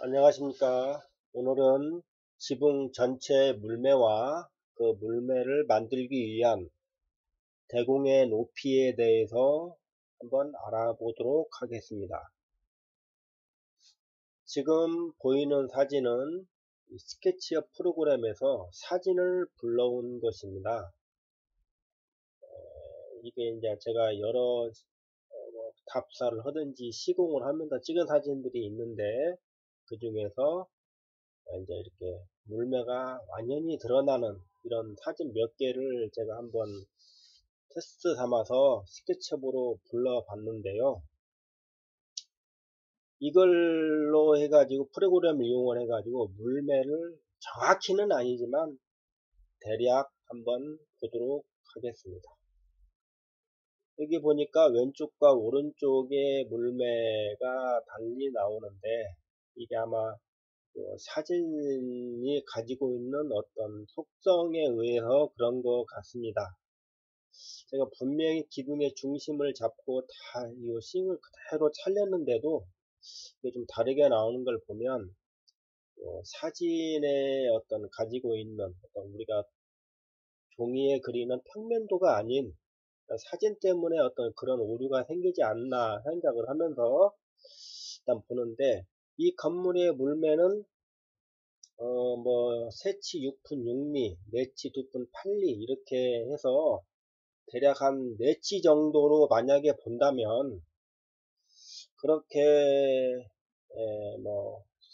안녕하십니까. 오늘은 지붕 전체 물매와 그 물매를 만들기 위한 대공의 높이에 대해서 한번 알아보도록 하겠습니다. 지금 보이는 사진은 스케치업 프로그램에서 사진을 불러온 것입니다. 이게 이제 제가 여러 답사를 하든지 시공을 하면서 찍은 사진들이 있는데, 그 중에서 이제 이렇게 물매가 완연히 드러나는 이런 사진 몇 개를 제가 한번 테스트 삼아서 스케치업으로 불러봤는데요. 이걸로 해가지고 프로그램을 이용을 해가지고 물매를 정확히는 아니지만 대략 한번 보도록 하겠습니다. 여기 보니까 왼쪽과 오른쪽에 물매가 달리 나오는데, 이게 아마 사진이 가지고 있는 어떤 속성에 의해서 그런 것 같습니다. 제가 분명히 기둥의 중심을 잡고 다 이 싱을 그대로 살렸는데도 이게 좀 다르게 나오는 걸 보면 사진에 어떤 가지고 있는 어떤 우리가 종이에 그리는 평면도가 아닌 사진 때문에 어떤 그런 오류가 생기지 않나 생각을 하면서 일단 보는데, 이 건물의 물매는 세치 6분 6리, 네치 2분 8리 이렇게 해서 대략 한 네치 정도로 만약에 본다면 그렇게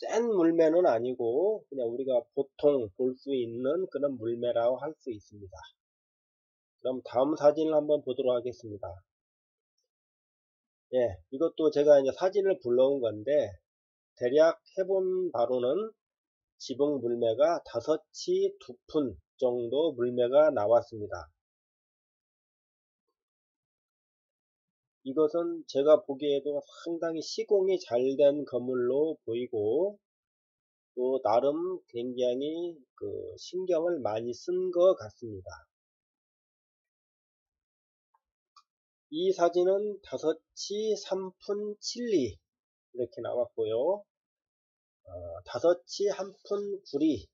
센 물매는 아니고 그냥 우리가 보통 볼 수 있는 그런 물매라고 할 수 있습니다. 그럼 다음 사진을 한번 보도록 하겠습니다. 이것도 제가 이제 사진을 불러온 건데, 대략 해본 바로는 지붕 물매가 5치 2푼 정도 물매가 나왔습니다. 이것은 제가 보기에도 상당히 시공이 잘 된 건물로 보이고, 또 나름 굉장히 신경을 많이 쓴 것 같습니다. 이 사진은 5치 3푼 7리 이렇게 나왔고요. 5치 1푼 9리,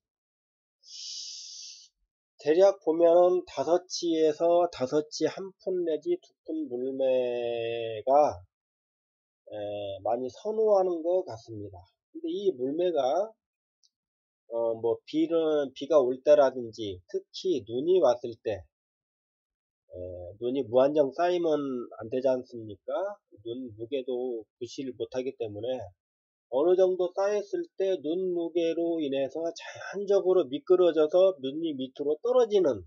대략 보면은 5치에서 5치 1푼 내지 2푼 물매가 많이 선호하는 것 같습니다. 근데 이 물매가 비가 올 때라든지 특히 눈이 왔을 때, 눈이 무한정 쌓이면 안 되지 않습니까? 눈 무게도 구시를 못하기 때문에 어느 정도 쌓였을 때 눈 무게로 인해서 자연적으로 미끄러져서 눈이 밑으로 떨어지는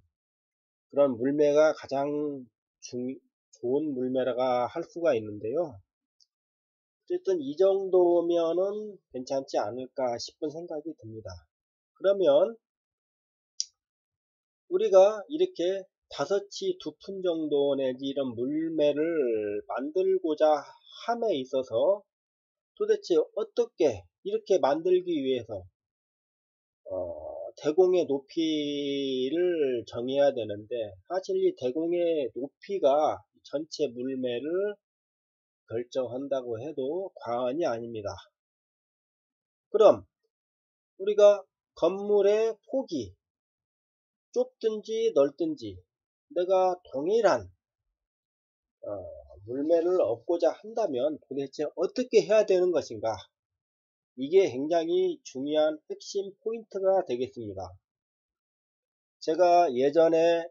그런 물매가 가장 좋은 물매라고 할 수가 있는데요. 어쨌든 이 정도면은 괜찮지 않을까 싶은 생각이 듭니다. 그러면 우리가 이렇게 5치 2푼 정도 내지 이런 물매를 만들고자 함에 있어서 도대체 어떻게 이렇게 만들기 위해서 대공의 높이를 정해야 되는데, 사실 이 대공의 높이가 전체 물매를 결정한다고 해도 과언이 아닙니다. 그럼 우리가 건물의 폭이 좁든지 넓든지 내가 동일한 물매를 얻고자 한다면 도대체 어떻게 해야 되는 것인가? 이게 굉장히 중요한 핵심 포인트가 되겠습니다. 제가 예전에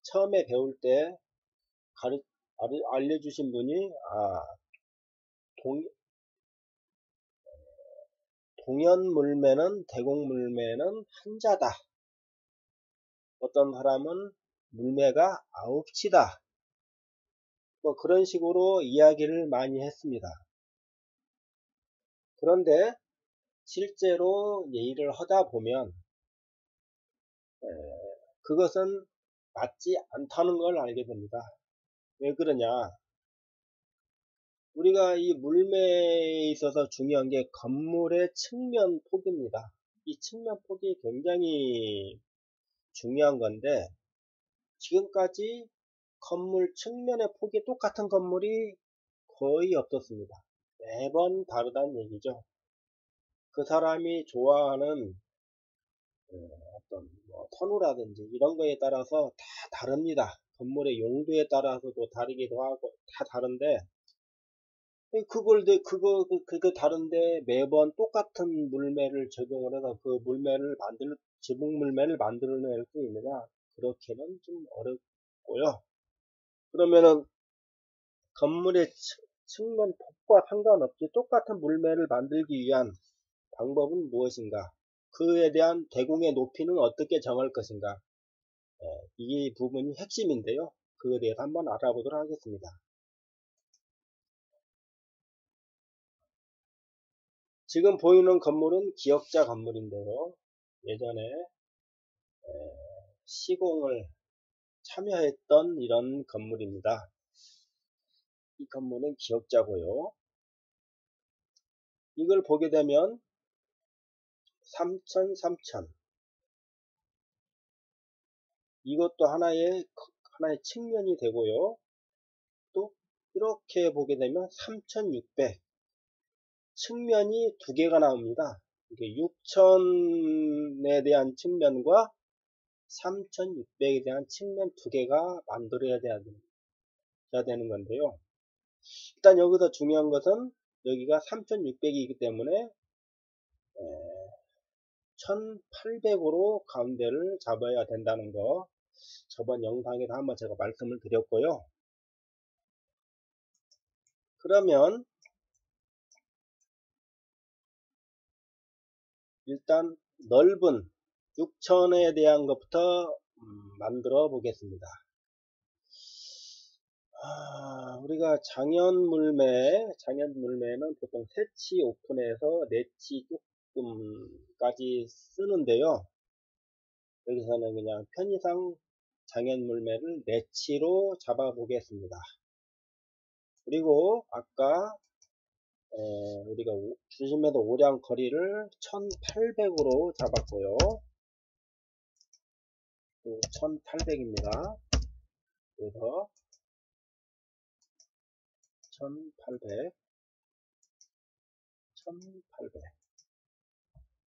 처음에 배울 때 알려주신 분이 동연 물매는 대공 물매는 한자다. 어떤 사람은 물매가 9치다. 그런 식으로 이야기를 많이 했습니다. 그런데 실제로 일을 하다 보면 그것은 맞지 않다는 걸 알게 됩니다. 왜 그러냐? 우리가 이 물매에 있어서 중요한 게 건물의 측면 폭입니다. 이 측면 폭이 굉장히 중요한 건데, 지금까지 건물 측면의 폭이 똑같은 건물이 거의 없었습니다. 매번 다르다는 얘기죠. 그 사람이 좋아하는 어떤 뭐 선호라든지 이런 거에 따라서 다 다릅니다. 건물의 용도에 따라서도 다르기도 하고 다 다른데 그거 다른데 매번 똑같은 물매를 적용을 해서 그 물매를 지붕 물매를 만들어낼 수 있느냐? 그렇게는 좀 어렵고요. 그러면은 건물의 측면 폭과 상관없이 똑같은 물매를 만들기 위한 방법은 무엇인가? 그에 대한 대공의 높이는 어떻게 정할 것인가? 이 부분이 핵심인데요. 그에 대해서 한번 알아보도록 하겠습니다. 지금 보이는 건물은 기역자 건물인데요. 예전에 시공을 참여했던 이런 건물입니다. 이 건물은 기역자고요. 이걸 보게 되면 3000, 3000 이것도 하나의 측면이 되고요. 또 이렇게 보게 되면 3600 측면이 두 개가 나옵니다. 이게 6000에 대한 측면과 3600에 대한 측면 두 개가 만들어야 되는 건데요. 일단 여기서 중요한 것은 여기가 3600이기 때문에 1800으로 가운데를 잡아야 된다는 거 저번 영상에서 한번 제가 말씀을 드렸고요. 그러면 일단 넓은 6000에 대한 것부터 만들어 보겠습니다. 우리가 장연물매는 보통 3치 오픈해서 4치 조금까지 쓰는데요. 여기서는 그냥 편의상 장연물매를 4치로 잡아 보겠습니다. 그리고 아까 우리가 중심에서 오량 거리를 1800으로 잡았고요. 또 1800입니다. 그래서 1800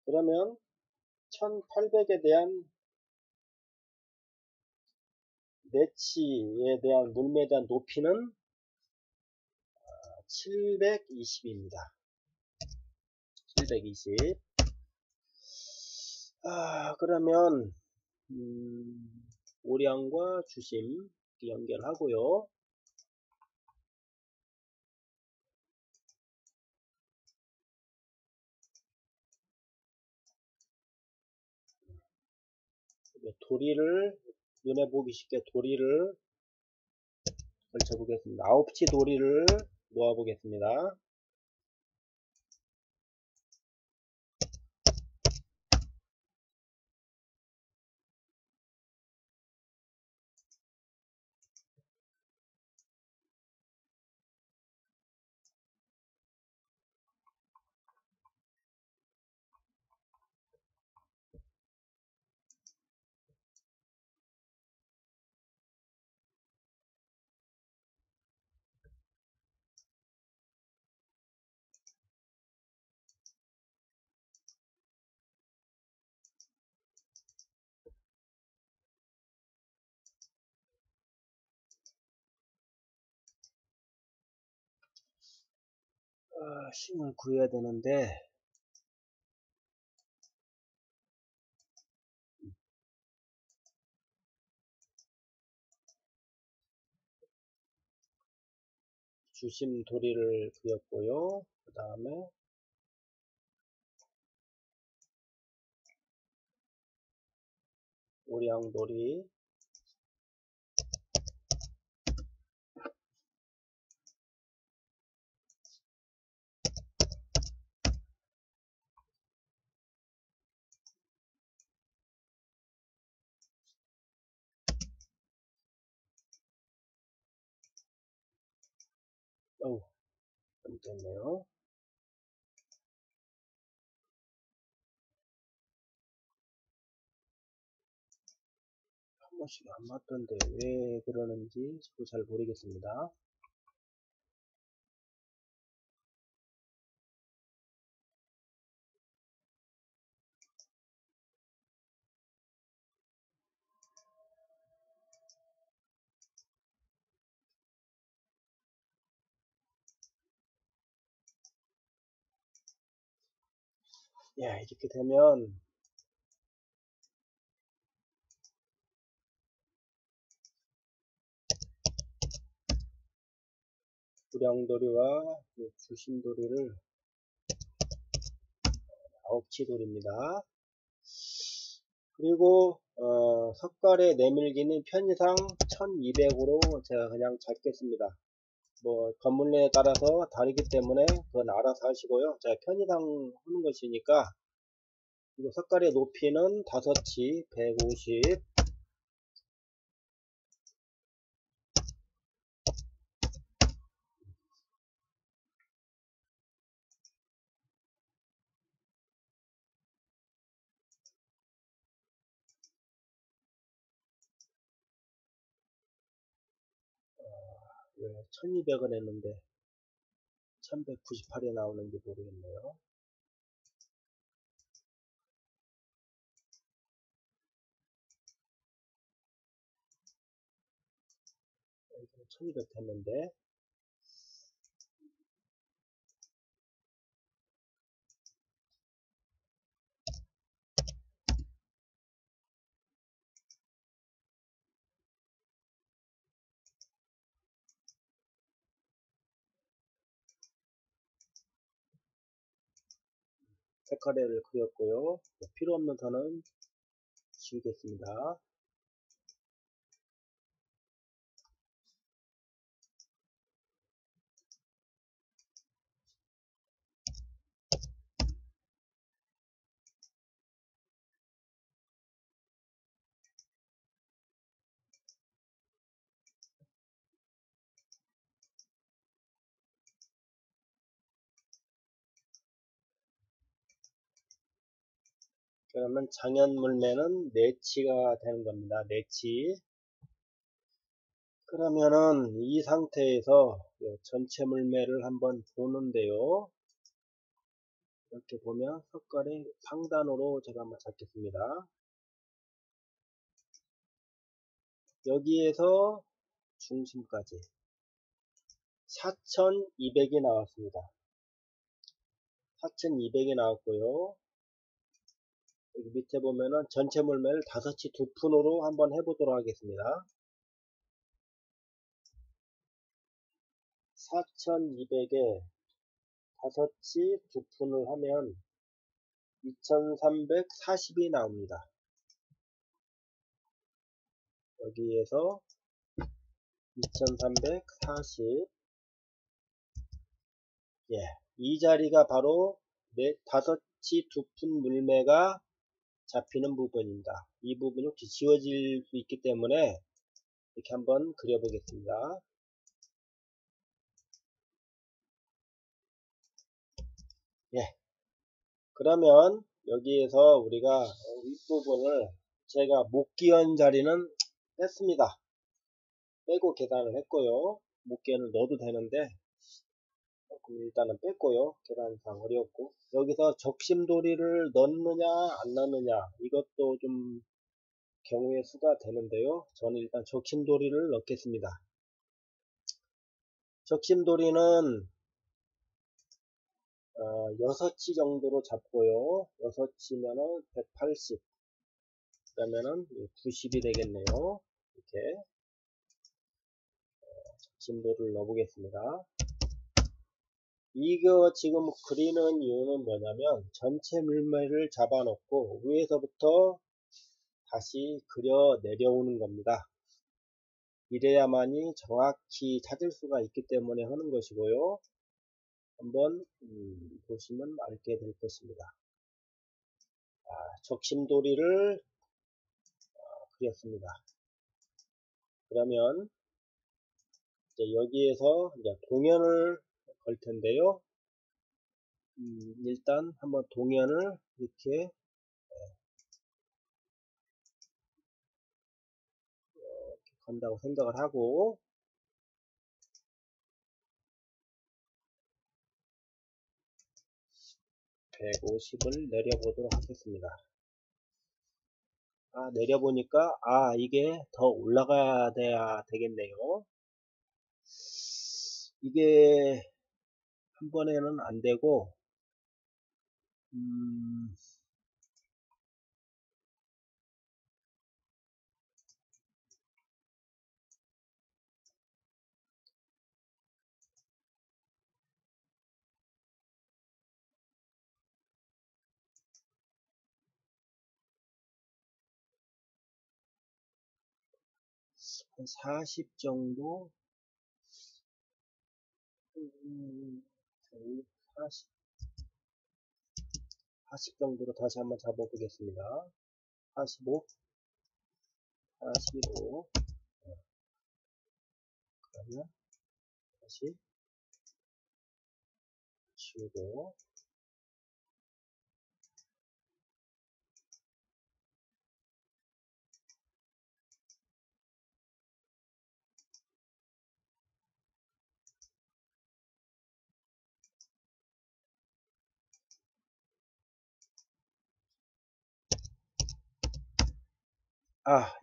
그러면 1800에 대한 내치에 대한 물매에 대한 높이는 720입니다. 720 그러면 오량과 주심 연결하고요. 도리를 눈에 보기 쉽게 도리를 걸쳐 보겠습니다. 9치 도리를 놓아 보겠습니다. 힘을 구해야 되는데 주심 도리를 그렸고요. 그 다음에 오량 도리 됐네요. 한 번씩 안 맞던데 왜 그러는지 저도 잘 모르겠습니다. 예, 이렇게 되면 우량돌이와 주심돌이를 아홉치돌입니다. 그리고 석갈의 내밀기는 편의상 1200으로 제가 그냥 잡겠습니다. 뭐 건물내에 따라서 다르기 때문에 그건 알아서 하시고요. 제가 편의상 하는 것이니까. 그리고 석갈의 높이는 5치 150. 왜 1200원 했는데 1198에 나오는지 모르겠네요. 1200 했는데 색깔을 그렸고요. 필요 없는 선은 지우겠습니다. 그러면 장연물매는 4치가 되는 겁니다. 4치. 그러면은 이 상태에서 전체 물매를 한번 보는데요. 이렇게 보면 석갈의 상단으로 제가 한번 잡겠습니다. 여기에서 중심까지 4200이 나왔습니다. 4200이 나왔고요. 여기 밑에 보면은 전체 물매를 5치 2푼으로 한번 해보도록 하겠습니다. 4200에 5치 2푼을 하면 2340이 나옵니다. 여기에서 2340, 예, 이 자리가 바로 5치 2푼 물매가 잡히는 부분입니다. 이 부분이 혹시 지워질 수 있기 때문에 이렇게 한번 그려보겠습니다. 예, 그러면 여기에서 우리가 윗부분을 제가 못 끼얹은 자리는 뺐습니다. 빼고 계산을 했고요. 못 끼얹을 넣어도 되는데 일단은 뺐고요. 계산상 어렵고 여기서 적심돌이를 넣느냐 안 넣느냐 이것도 좀 경우의 수가 되는데요. 저는 일단 적심돌이를 넣겠습니다. 적심돌이는 6치 정도로 잡고요. 6치면은 180, 그러면은 90이 되겠네요. 이렇게 적심돌을 넣어보겠습니다. 이거 지금 그리는 이유는 뭐냐면 전체 물매를 잡아놓고 위에서부터 다시 그려 내려오는 겁니다. 이래야만이 정확히 찾을 수가 있기 때문에 하는 것이고요. 한번 보시면 알게 될 것입니다. 적심돌이를 그렸습니다. 그러면 이제 여기에서 이제 동연을 걸 텐데요. 일단 한번 동연을 이렇게 간다고 생각을 하고 150을 내려보도록 하겠습니다. 내려보니까 이게 더 올라가야 되겠네요. 이게 한 번에는 안 되고 음, 40 정도? 40, 40 정도로 다시 한번 잡아보겠습니다. 45, 45. 그러면 다시 치우고.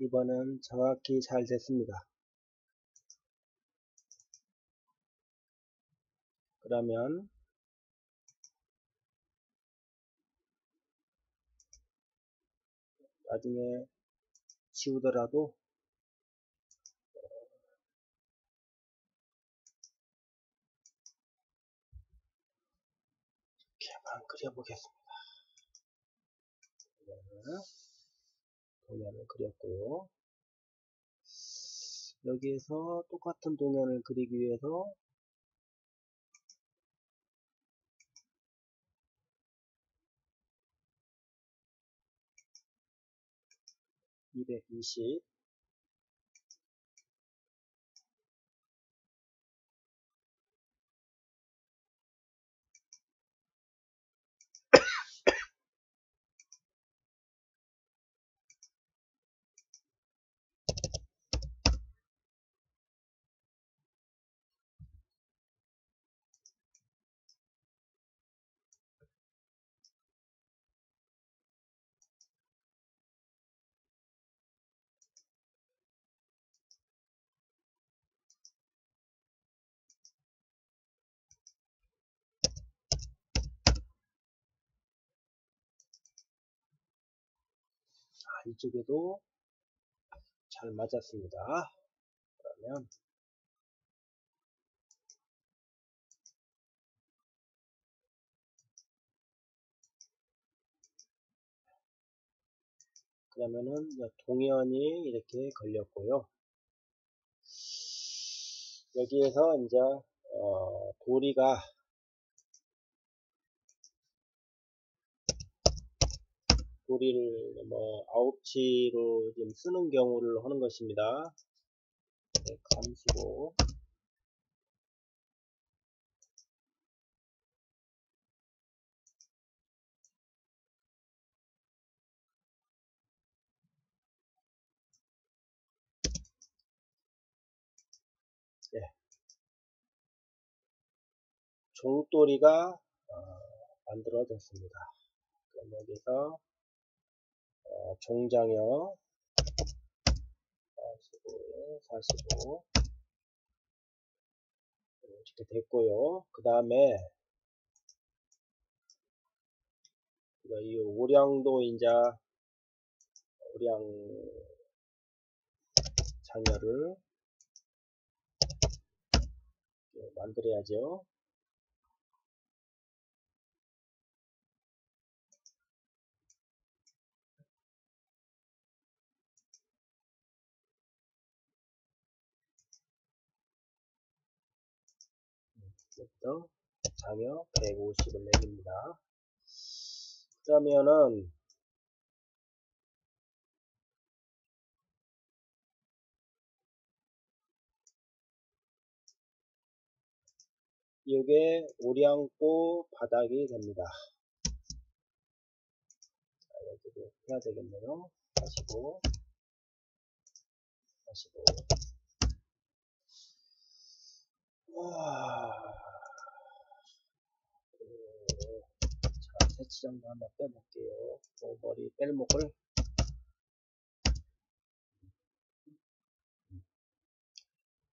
이번엔 정확히 잘 됐습니다. 그러면 나중에 지우더라도 이렇게만 그려보겠습니다. 동면을 그렸고요. 여기에서 똑같은 동면을 그리기 위해서 220, 이쪽에도 잘 맞았습니다. 그러면은 동연이 이렇게 걸렸고요. 여기에서 이제 도리를 뭐 아홉치로 좀 쓰는 경우를 하는 것입니다. 네, 감시고 네, 종도리가 만들어졌습니다. 그럼 여기서 종장형 45 이렇게 됐고요. 그 다음에 이 오량도 이제 오량 장열을 만들어야죠. 이제부터 장열 150을 내립니다. 그러면은 이게 오량보 바닥이 됩니다. 여기도 해야 되겠네요. 45, 45. 자, 세치장도 한번 빼볼게요. 머리 뺄목을.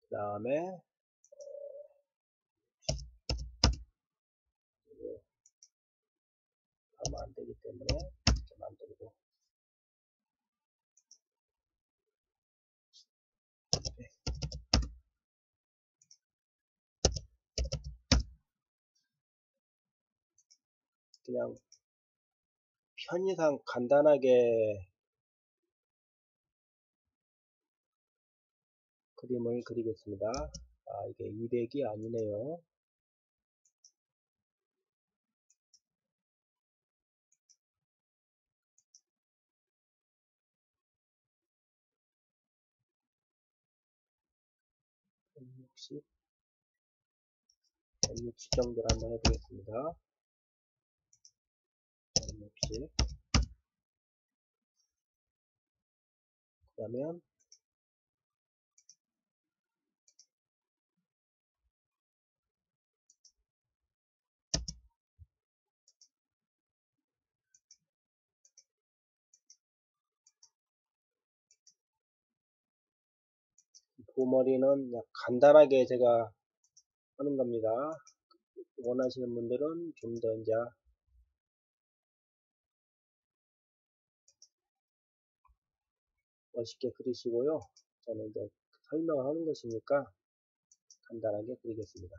그 다음에 하면 안 되기 때문에 이렇게 만들고, 네. 그냥 편의상 간단하게 그림을 그리겠습니다. 아, 이게 200이 아니네요. 한60 160 정도로 한번 해보겠습니다. 160. 그러면 보머리는 그냥 간단하게 제가 하는 겁니다. 원하시는 분들은 좀 더 이제 멋있게 그리시고요. 저는 이제 설명하는 것이니까 간단하게 그리겠습니다.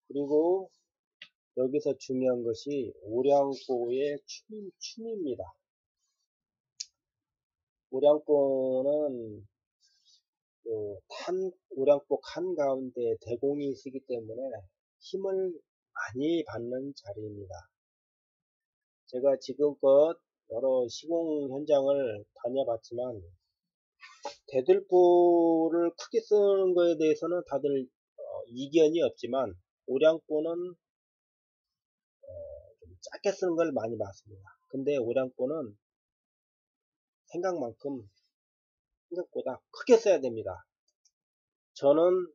그리고 여기서 중요한 것이 오량보의 춤입니다. 오량보는 오량보 칸 가운데 대공이 있기 때문에 힘을 많이 받는 자리입니다. 제가 지금껏 여러 시공 현장을 다녀봤지만 대들보를 크게 쓰는 거에 대해서는 다들 이견이 없지만 오량보는 좀 작게 쓰는 걸 많이 봤습니다. 근데 오량보는 생각보다 크게 써야 됩니다. 저는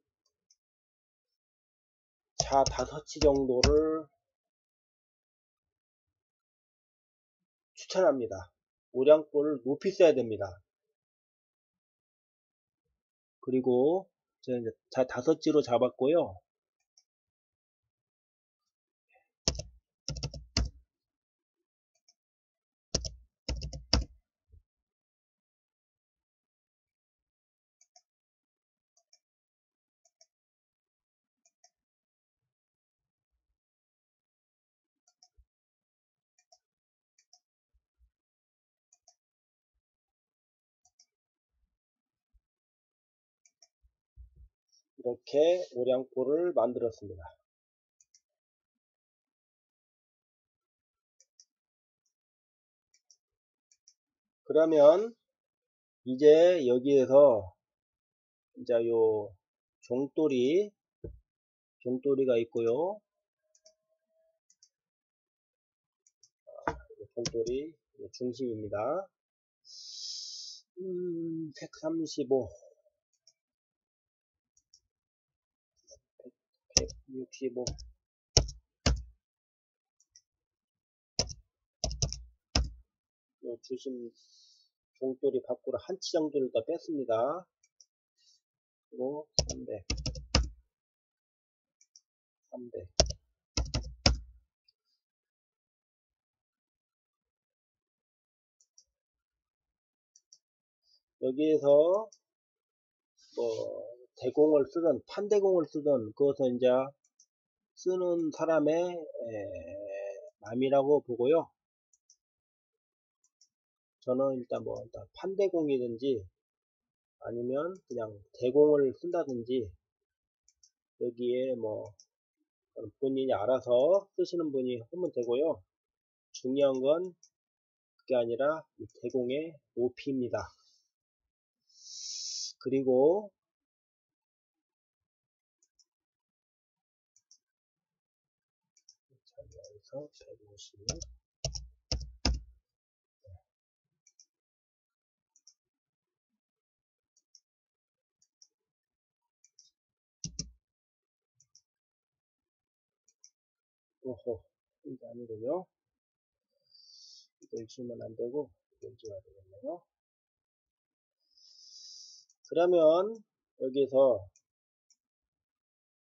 자 5치 정도를 추천합니다. 오량보를 높이 써야 됩니다. 그리고 제가 이제 자 5치로 잡았고요. 이렇게 오량보를 만들었습니다. 그러면 이제 여기에서 이제 요 종돌이가 있고요. 종돌이 중심입니다. 135, 165, 요 주심 종돌이 밖으로 한 치 정도를 더 뺐습니다. 그리고 300, 300. 여기에서 뭐 대공을 쓰든 판대공을 쓰든 그것은 이제 쓰는 사람의 마음이라고 보고요. 저는 일단 판대공이든지 아니면 그냥 대공을 쓴다든지 여기에 뭐 본인이 알아서 쓰시는 분이 하면 되고요. 중요한 건 그게 아니라 이 대공의 높이입니다. 그리고 여기서 150, 오호, 이게 아니군요. 이걸 주면 안 되고, 이걸 줘야 되겠네요. 그러면, 여기서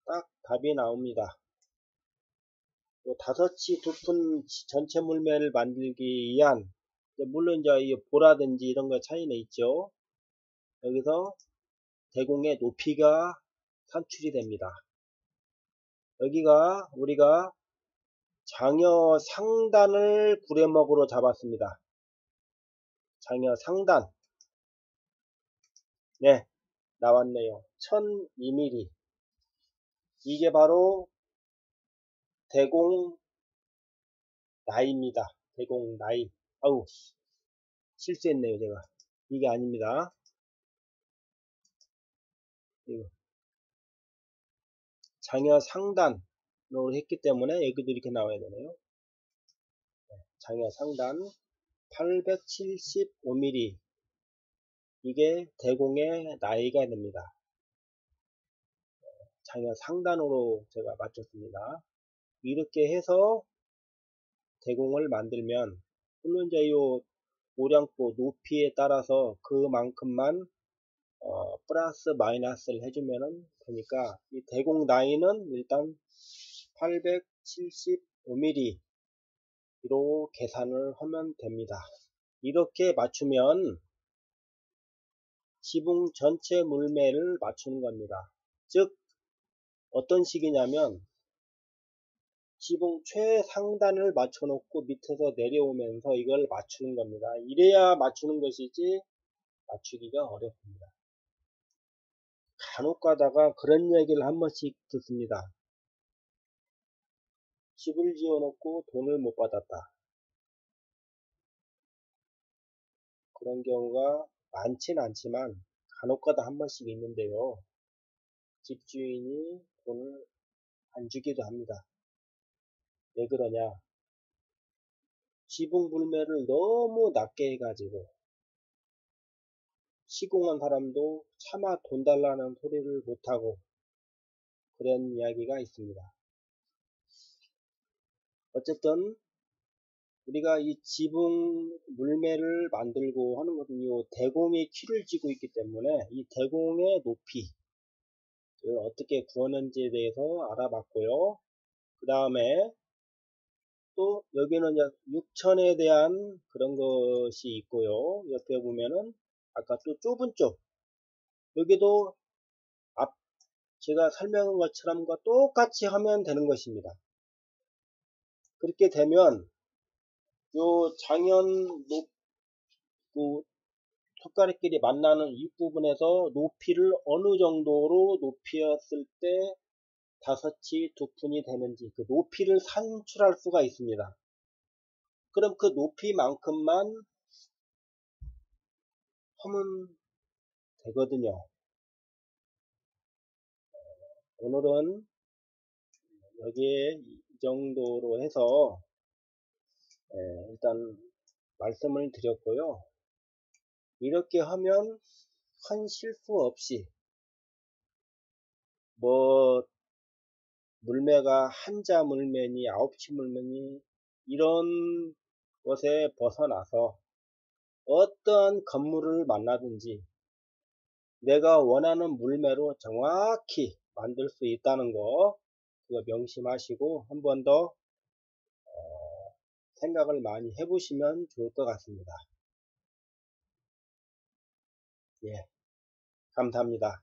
딱 답이 나옵니다. 요 5치 두푼 전체 물매를 만들기 위한, 물론 이제 이 보라든지 이런 거 차이는 있죠. 여기서 대공의 높이가 산출이 됩니다. 여기가 우리가 장여 상단을 구레목으로 잡았습니다. 장여 상단. 네, 나왔네요. 1002mm. 이게 바로 대공 나이입니다. 대공 나이. 아우, 실수했네요, 제가. 이게 아닙니다. 이거. 장여 상단으로 했기 때문에 여기도 이렇게 나와야 되네요. 장여 상단 875mm. 이게 대공의 나이가 됩니다. 장여 상단으로 제가 맞췄습니다. 이렇게 해서 대공을 만들면, 물론 이제 요 모량도 높이에 따라서 그만큼만 플러스 마이너스를 해주면은 되니까, 이 대공 나이는 일단 875mm로 계산을 하면 됩니다. 이렇게 맞추면 지붕 전체 물매를 맞추는 겁니다. 즉 어떤 식이냐면, 지붕 최상단을 맞춰놓고 밑에서 내려오면서 이걸 맞추는 겁니다. 이래야 맞추는 것이지 맞추기가 어렵습니다. 간혹 가다가 그런 얘기를 한 번씩 듣습니다. 집을 지어놓고 돈을 못 받았다. 그런 경우가 많진 않지만 간혹 가다 한 번씩 있는데요. 집주인이 돈을 안 주기도 합니다. 왜 그러냐? 지붕 불매를 너무 낮게 해가지고 시공한 사람도 차마 돈 달라는 소리를 못하고 그런 이야기가 있습니다. 어쨌든 우리가 이 지붕 물매를 만들고 하는 것은 이 대공이 키를 쥐고 있기 때문에 이 대공의 높이를 어떻게 구하는지에 대해서 알아봤고요. 그 다음에 또 여기는 6천에 대한 그런 것이 있고요. 옆에 보면은 아까 또 좁은 쪽, 여기도 앞 제가 설명한 것처럼 똑같이 하면 되는 것입니다. 그렇게 되면 요 장연 그 턱가리끼리 만나는 윗부분에서 높이를 어느 정도로 높였을 때 5치 두푼이 되는지 그 높이를 산출할 수가 있습니다. 그럼 그 높이만큼만 하면 되거든요. 오늘은 여기에 이 정도로 해서 일단 말씀을 드렸고요. 이렇게 하면 큰 실수 없이 뭐 물매가 한자 물매니 9치 물매니 이런 것에 벗어나서 어떤 건물을 만나든지 내가 원하는 물매로 정확히 만들 수 있다는 거, 그거 명심하시고 한 번 더 생각을 많이 해보시면 좋을 것 같습니다. 예, 감사합니다.